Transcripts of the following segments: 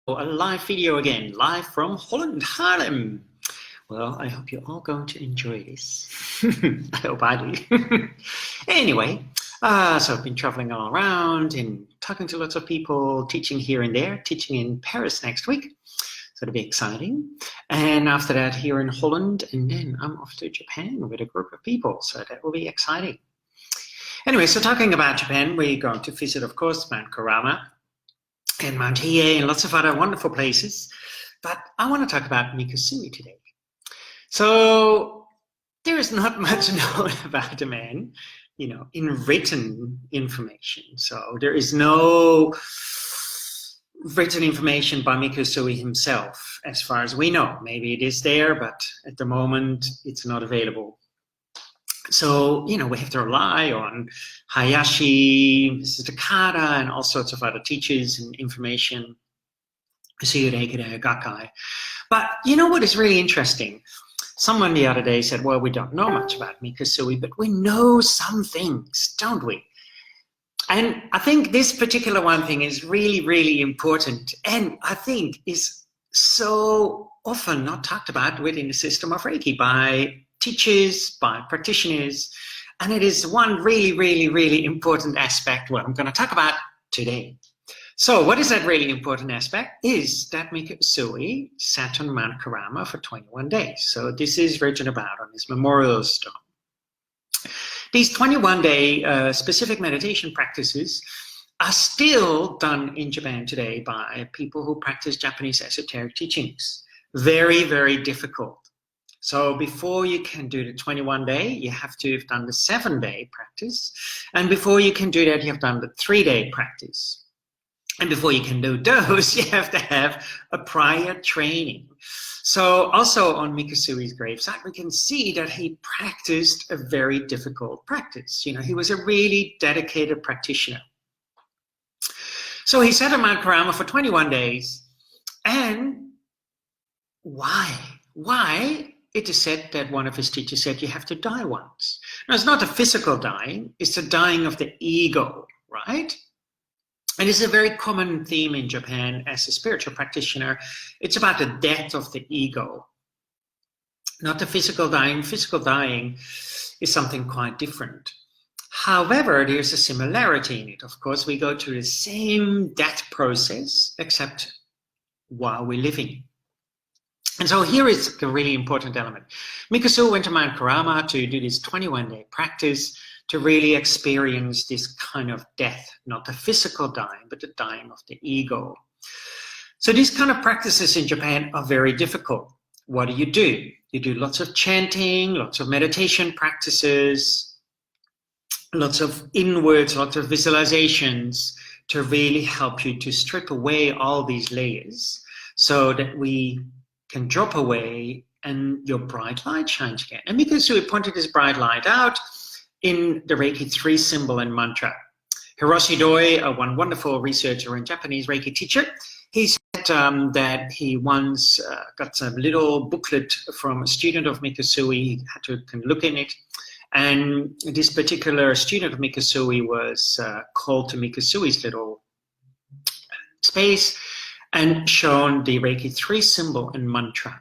A live video again, live from Holland, Haarlem. Well, I hope you're all going to enjoy this. I hope I do. Anyway, so I've been traveling all around and talking to lots of people, teaching here and there, teaching in Paris next week. So it'll be exciting. And after that, here in Holland, and then I'm off to Japan with a group of people. So that will be exciting. Anyway, so talking about Japan, we're going to visit, of course, Mount Kurama and Mount Hiei and lots of other wonderful places. But I want to talk about Mikao Usui today. So there is not much known about the man, in written information. So there is no written information by Mikao Usui himself, as far as we know. Maybe it is there, but at the moment it's not available. So, we have to rely on Hayashi, Mrs. Takada, and all sorts of other teachers and information. Gakai. But what is really interesting? Someone the other day said, well, we don't know much about Mikao Usui, but we know some things, don't we? And I think this particular one thing is really, really important. And I think is so often not talked about within the system of Reiki by teachers, by practitioners, and it is one really, really, really important aspect what I'm going to talk about today. So what is that really important aspect? Is that Mikao Usui sat on Mount Kurama for 21 days. So this is written about on his memorial stone. These 21-day specific meditation practices are still done in Japan today by people who practice Japanese esoteric teachings. Very, very difficult. So before you can do the 21-day, you have to have done the 7-day practice. And before you can do that, you have done the 3-day practice. And before you can do those, you have to have a prior training. So also on Mikao Usui's gravesite, we can see that he practiced a very difficult practice. He was a really dedicated practitioner. So he sat on Mount Kurama for 21 days. And why? Why? It is said that one of his teachers said, you have to die once. Now, it's not a physical dying, it's the dying of the ego, right? And it's a very common theme in Japan as a spiritual practitioner. It's about the death of the ego, not the physical dying. Physical dying is something quite different. However, there's a similarity in it. Of course, we go through the same death process, except while we're living. And so here is the really important element. Mikao Usui went to Mount Kurama to do this 21-day practice to really experience this kind of death, not the physical dying, but the dying of the ego. So these kind of practices in Japan are very difficult. What do? You do lots of chanting, lots of meditation practices, lots of inwards, lots of visualizations to really help you to strip away all these layers so that we can drop away and your bright light shines again. And Mikao Usui pointed this bright light out in the Reiki 3 symbol and mantra. Hiroshi Doi, one wonderful researcher and Japanese Reiki teacher, he said that he once got a little booklet from a student of Mikao Usui. He had to look in it. And this particular student of Mikao Usui was called to Mikao Usui's little space and shown the Reiki 3 symbol and mantra.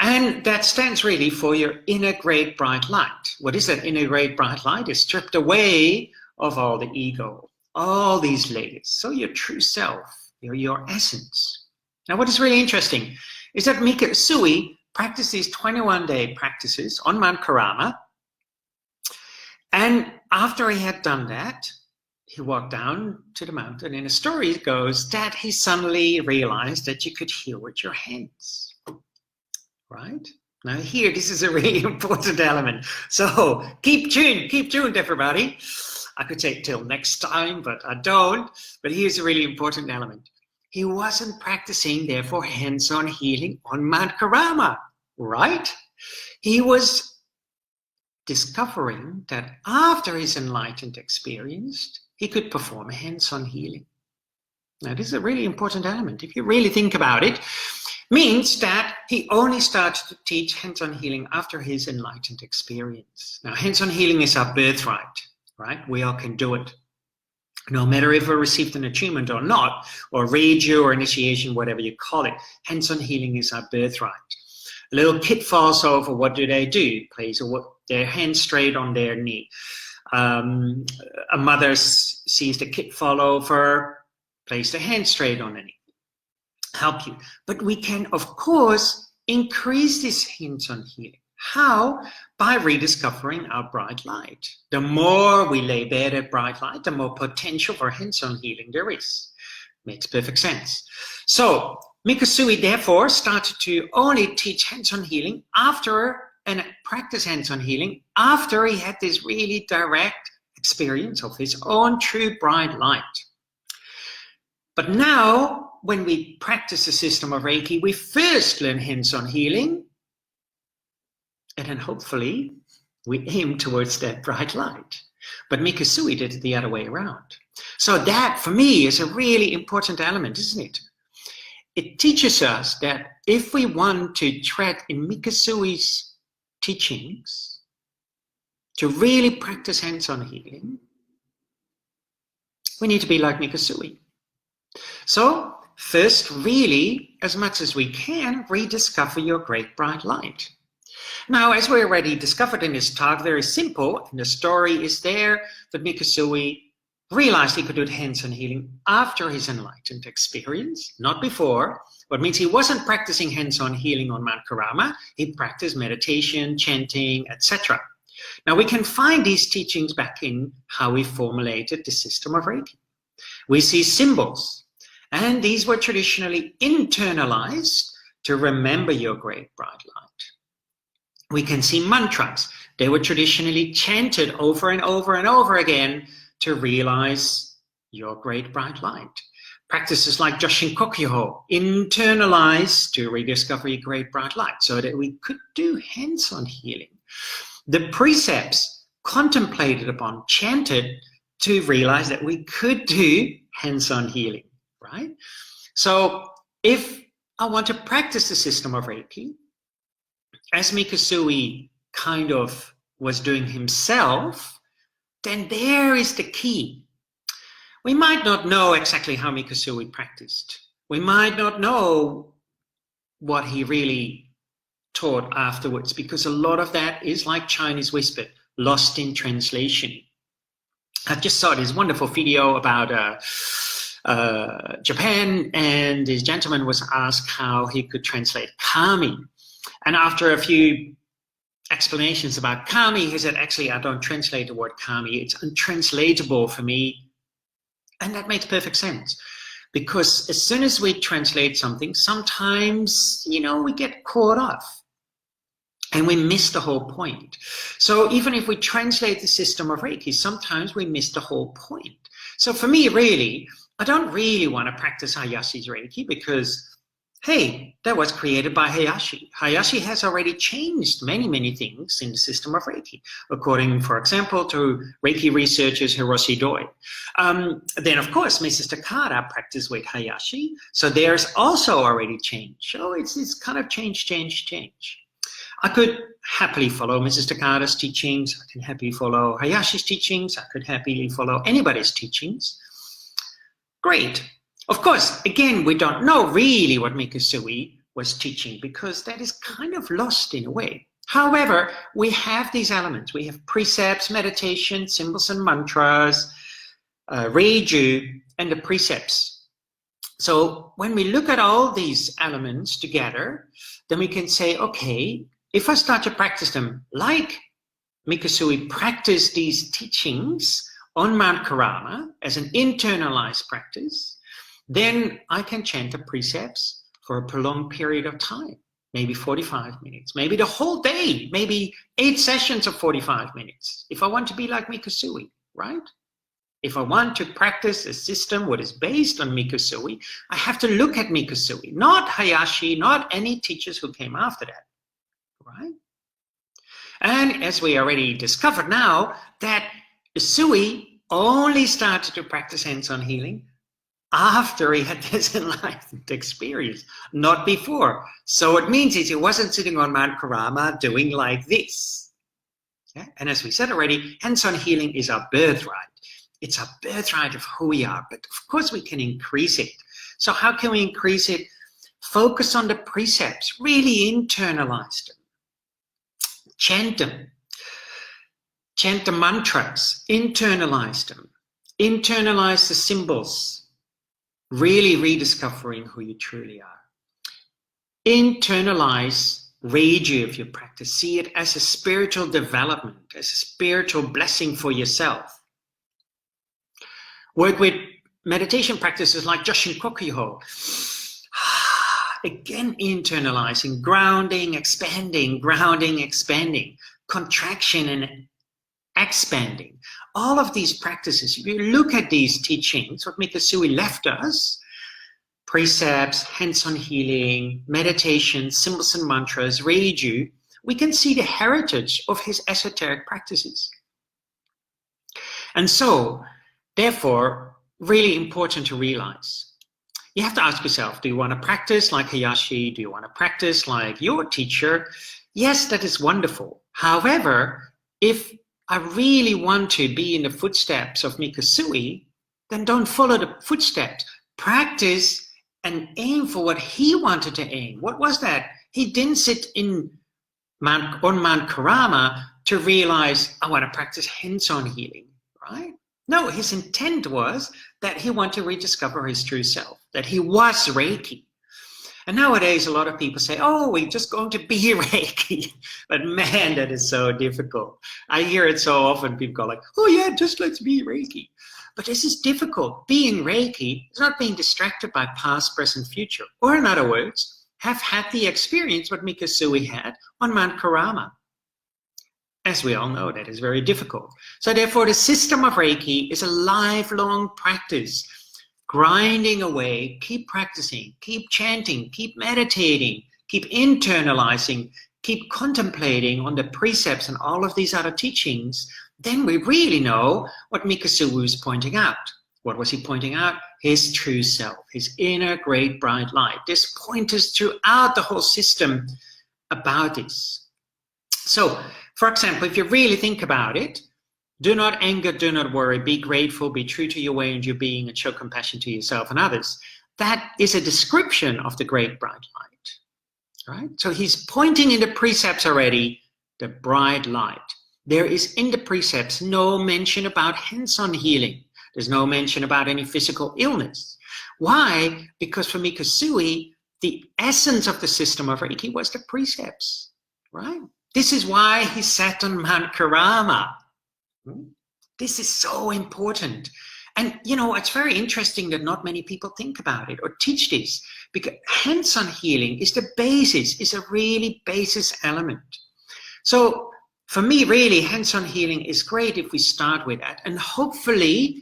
And that stands really for your inner great bright light. What is that inner great bright light? It's stripped away of all the ego, all these layers. So your true self, your essence. Now what is really interesting is that Mikao Usui practiced these 21-day practices on Mount Kurama. And after he had done that, he walked down to the mountain, and the story goes that he suddenly realized that you could heal with your hands, right? Now here, this is a really important element. So keep tuned, everybody. I could say till next time, but I don't. But here's a really important element. He wasn't practicing, therefore, hands-on healing on Mount Kurama, right? He was discovering that after his enlightened experience, he could perform hands-on healing. Now, this is a really important element. If you really think about it, means that he only started to teach hands-on healing after his enlightened experience. Now, hands-on healing is our birthright, right? We all can do it. No matter if we received an attunement or not, or reiju or initiation, whatever you call it, hands-on healing is our birthright. A little kid falls over, what do? Place their hand straight on their knee. A mother sees the kid fall over, place the hand straight on the knee. Help you. But we can, of course, increase this hands-on healing. How? By rediscovering our bright light. The more we lay bare that bright light, the more potential for hands-on healing there is. Makes perfect sense. So Mikao Usui therefore started to only teach hands-on healing and practice hands-on healing after he had this really direct experience of his own true bright light. But now, when we practice the system of Reiki, we first learn hands-on healing, and then hopefully we aim towards that bright light. But Mikao Usui did it the other way around. So that, for me, is a really important element, isn't it? It teaches us that if we want to tread in Mikao Usui's teachings, to really practice hands-on healing, we need to be like Mikao Usui. So, first, really, as much as we can, rediscover your great bright light. Now, as we already discovered in this talk, very simple, and the story is there that Mikao Usui realized he could do hands-on healing after his enlightened experience, not before. What means he wasn't practicing hands-on healing on Mount Karama, he practiced meditation, chanting, etc. Now, we can find these teachings back in how we formulated the system of Reiki. We see symbols, and these were traditionally internalized to remember your great bright light. We can see mantras. They were traditionally chanted over and over and over again to realize your great bright light. Practices like Joshin Kokyoho, internalized to rediscover your great bright light so that we could do hands-on healing. The precepts contemplated upon, chanted to realize that we could do hands-on healing, right? So if I want to practice the system of Reiki, as Mikao Usui kind of was doing himself, then there is the key. We might not know exactly how Mikao Usui practiced. We might not know what he really taught afterwards, because a lot of that is like Chinese whisper, lost in translation. I just saw this wonderful video about Japan, and this gentleman was asked how he could translate kami. And after a few explanations about kami, he said, actually, I don't translate the word kami. It's untranslatable for me. And that makes perfect sense. Because as soon as we translate something, sometimes, we get caught off. And we miss the whole point. So even if we translate the system of Reiki, sometimes we miss the whole point. So for me, really, I don't really want to practice Hayashi's Reiki because, hey, that was created by Hayashi. Hayashi has already changed many, many things in the system of Reiki, according, for example, to Reiki researchers Hiroshi Doi. Then, of course, Mrs. Takada practiced with Hayashi, so there's also already change. So it's kind of change. I could happily follow Mrs. Takada's teachings. I can happily follow Hayashi's teachings. I could happily follow anybody's teachings. Great. Of course, again, we don't know really what Mikao Usui was teaching because that is kind of lost in a way. However, we have these elements. We have precepts, meditation, symbols and mantras, reiju, and the precepts. So when we look at all these elements together, then we can say, okay, if I start to practice them like Mikao Usui practiced these teachings on Mount Karama as an internalized practice, then I can chant the precepts for a prolonged period of time, maybe 45 minutes, maybe the whole day, maybe 8 sessions of 45 minutes, if I want to be like Mikao Usui, right? If I want to practice a system what is based on Mikao Usui, I have to look at Mikao Usui, not Hayashi, not any teachers who came after that, right? And as we already discovered now, that Usui only started to practice hands-on healing after he had this enlightened experience, not before. So what it means is he wasn't sitting on Mount Karama doing like this. Yeah? And as we said already, hands-on healing is our birthright. It's a birthright of who we are, but of course we can increase it. So how can we increase it? Focus on the precepts, really internalize them. Chant them. Chant the mantras, internalize them. Internalize the symbols, really rediscovering who you truly are. Internalize Reiki of your practice. See it as a spiritual development, as a spiritual blessing for yourself. Work with meditation practices like Joshin Kokuyo. Again, internalizing, grounding, expanding, contraction and expanding. All of these practices, if you look at these teachings, what Mikao Usui left us, precepts, hands-on healing, meditation, symbols and mantras, Reiju, we can see the heritage of his esoteric practices. And so, therefore, really important to realize. You have to ask yourself, do you want to practice like Hayashi? Do you want to practice like your teacher? Yes, that is wonderful. However, if I really want to be in the footsteps of Mikao Usui, then don't follow the footsteps. Practice and aim for what he wanted to aim. What was that? He didn't sit on Mount Karama to realize, I want to practice hands-on healing, right? No, his intent was that he wanted to rediscover his true self, that he was Reiki. And nowadays, a lot of people say, oh, we're just going to be Reiki. But man, that is so difficult. I hear it so often, people go like, oh yeah, just let's be Reiki. But this is difficult. Being Reiki is not being distracted by past, present, future. Or in other words, have had the experience what Mikao Usui had on Mount Karama. As we all know, that is very difficult. So therefore, the system of Reiki is a lifelong practice. Grinding away, keep practicing, keep chanting, keep meditating, keep internalizing, keep contemplating on the precepts and all of these other teachings. Then we really know what Mikao Usui was pointing out. What was he pointing out? His true self, his inner great bright light. This pointers throughout the whole system about this. So, for example, if you really think about it, do not anger, do not worry, be grateful, be true to your way and your being, and show compassion to yourself and others. That is a description of the great bright light, right? So he's pointing in the precepts already, the bright light. There is in the precepts no mention about hands-on healing. There's no mention about any physical illness. Why? Because for Mikao Usui, the essence of the system of Reiki was the precepts, right? This is why he sat on Mount Karama. This is so important. And, you know, it's very interesting that not many people think about it or teach this, because hands-on healing is the basis, is a really basis element. So for me, really, hands-on healing is great if we start with that. And hopefully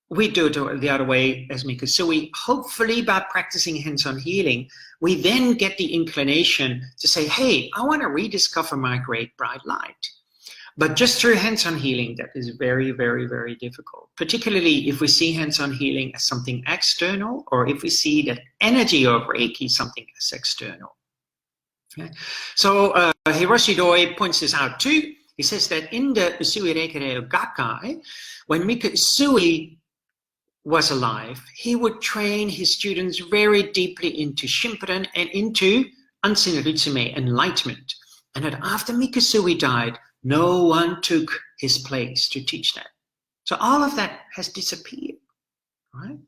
we do it the other way as Mikao Usui. Hopefully by practicing hands-on healing, we then get the inclination to say, hey, I want to rediscover my great bright light. But just through hands-on healing, that is very, very, very difficult, particularly if we see hands-on healing as something external, or if we see that energy of Reiki something as external. Okay. So Hiroshi Doi points this out too. He says that in the Usui Reiki Gakkai, when Mikao Usui was alive, he would train his students very deeply into Shinparan and into Ansin Ritsume, enlightenment. And that after Mikao Usui died, no one took his place to teach that. So all of that has disappeared, right?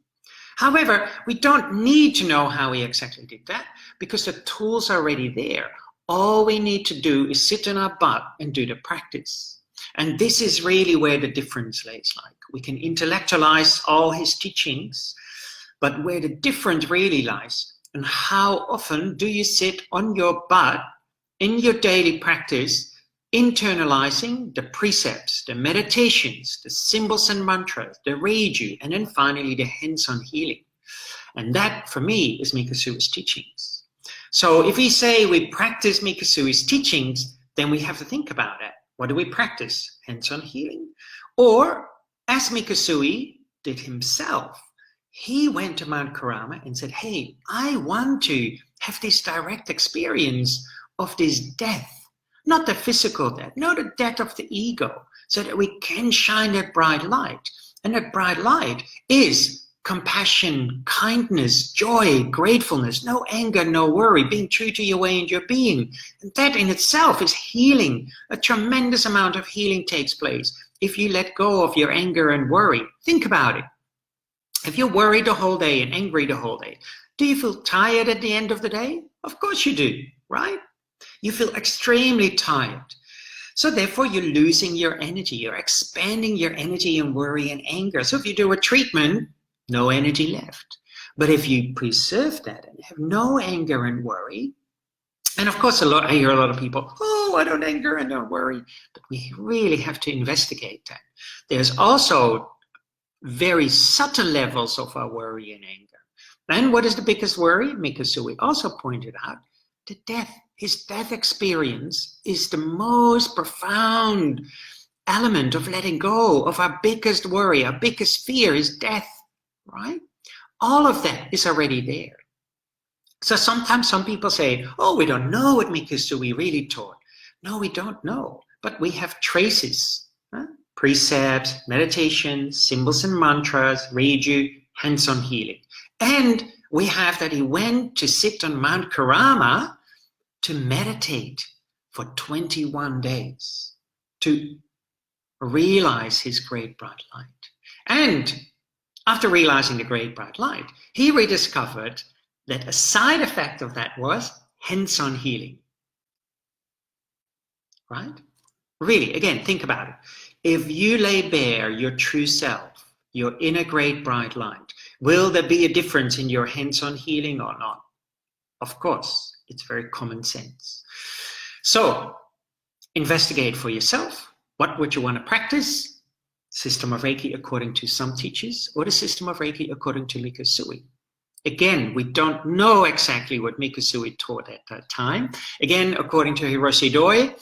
However, we don't need to know how he exactly did that because the tools are already there. All we need to do is sit on our butt and do the practice. And this is really where the difference lays. Like, we can intellectualize all his teachings, but where the difference really lies, and how often do you sit on your butt in your daily practice, internalizing the precepts, the meditations, the symbols and mantras, the Reiju, and then finally the hands-on healing. And that, for me, is Mikao Usui's teachings. So if we say we practice Mikao Usui's teachings, then we have to think about that. What do we practice? Hands-on healing? Or, as Mikao Usui did himself, he went to Mount Karama and said, hey, I want to have this direct experience of this death. Not the physical death, not the death of the ego, so that we can shine that bright light. And that bright light is compassion, kindness, joy, gratefulness, no anger, no worry, being true to your way and your being. And that in itself is healing. A tremendous amount of healing takes place if you let go of your anger and worry. Think about it. If you're worried the whole day and angry the whole day, do you feel tired at the end of the day? Of course you do, right? You feel extremely tired. So therefore, you're losing your energy. You're expanding your energy in worry and anger. So if you do a treatment, no energy left. But if you preserve that and have no anger and worry, and of course, I hear a lot of people, oh, I don't anger and don't worry. But we really have to investigate that. There's also very subtle levels of our worry and anger. And what is the biggest worry? Mikao Usui also pointed out, the death. His death experience is the most profound element of letting go of our biggest worry, our biggest fear is death, right? All of that is already there. So sometimes some people say, oh, we don't know what Mikao Usui really taught. No, we don't know, but we have traces, precepts, meditation, symbols and mantras, Reiju, hands-on healing. And we have that he went to sit on Mount Karama to meditate for 21 days, to realize his great bright light. And after realizing the great bright light, he rediscovered that a side effect of that was hands-on healing. Right? Really, again, think about it. If you lay bare your true self, your inner great bright light, will there be a difference in your hands-on healing or not? Of course. It's very common sense. So, investigate for yourself. What would you want to practice? System of Reiki according to some teachers, or the system of Reiki according to Mikao Usui. Again, we don't know exactly what Mikao Usui taught at that time. Again, according to Hiroshi Doi,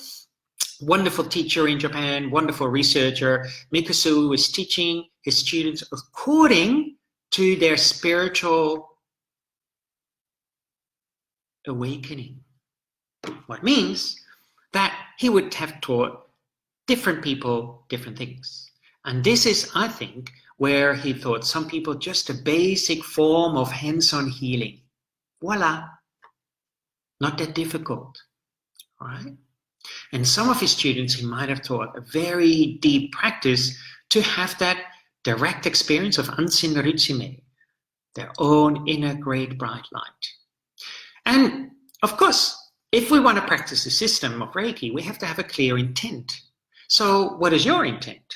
wonderful teacher in Japan, wonderful researcher, Mikao Usui was teaching his students according to their spiritual awakening. What means that he would have taught different people different things. And this is, I think, where he taught some people just a basic form of hands-on healing. Voila. Not that difficult. All right? And some of his students, he might have taught a very deep practice to have that direct experience of Ansin Rutsume, their own inner great bright light. And of course, if we want to practice the system of Reiki, we have to have a clear intent. So what is your intent?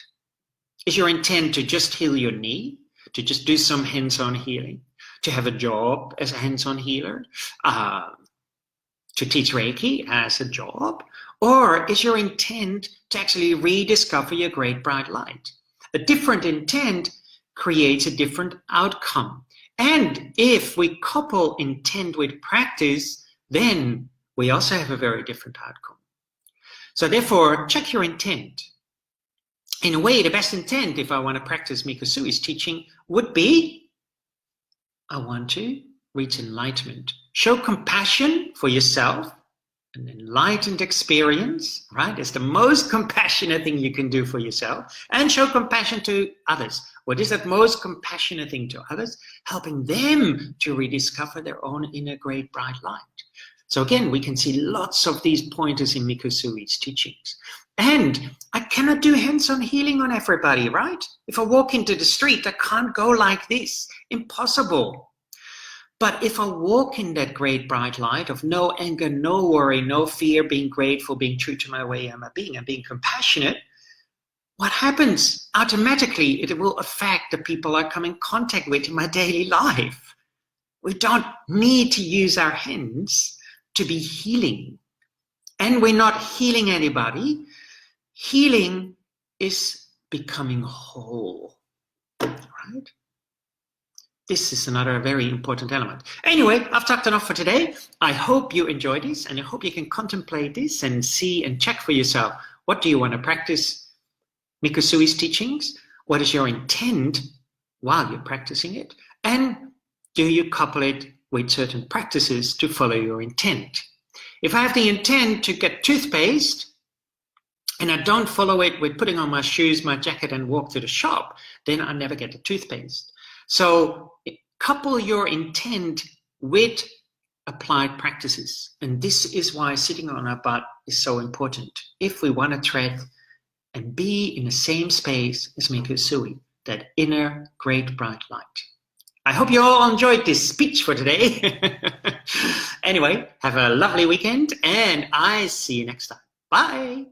Is your intent to just heal your knee? To just do some hands-on healing? To have a job as a hands-on healer? To teach Reiki as a job? Or is your intent to actually rediscover your great bright light? A different intent creates a different outcome. And if we couple intent with practice, then we also have a very different outcome. So therefore, check your intent. In a way, the best intent, if I want to practice Mikao Usui's teaching, would be, I want to reach enlightenment. Show compassion for yourself. An enlightened experience, right? It's the most compassionate thing you can do for yourself. And show compassion to others. What is that most compassionate thing to others? Helping them to rediscover their own inner great bright light. So again, we can see lots of these pointers in Mikao Usui's teachings. And I cannot do hands-on healing on everybody, right? If I walk into the street, I can't go like this. Impossible. But if I walk in that great bright light of no anger, no worry, no fear, being grateful, being true to my way and my being, and being compassionate, what happens? Automatically, it will affect the people I come in contact with in my daily life. We don't need to use our hands to be healing. And we're not healing anybody. Healing is becoming whole, right? This is another very important element. Anyway, I've talked enough for today. I hope you enjoyed this, and I hope you can contemplate this and see and check for yourself. What do you want to practice? Mikao Usui's teachings? What is your intent while you're practicing it? And do you couple it with certain practices to follow your intent? If I have the intent to get toothpaste, and I don't follow it with putting on my shoes, my jacket, and walk to the shop, then I never get the toothpaste. So couple your intent with applied practices. And this is why sitting on our butt is so important. If we want to tread and be in the same space as Mikao Usui, that inner great bright light. I hope you all enjoyed this speech for today. Anyway, have a lovely weekend, and I see you next time. Bye.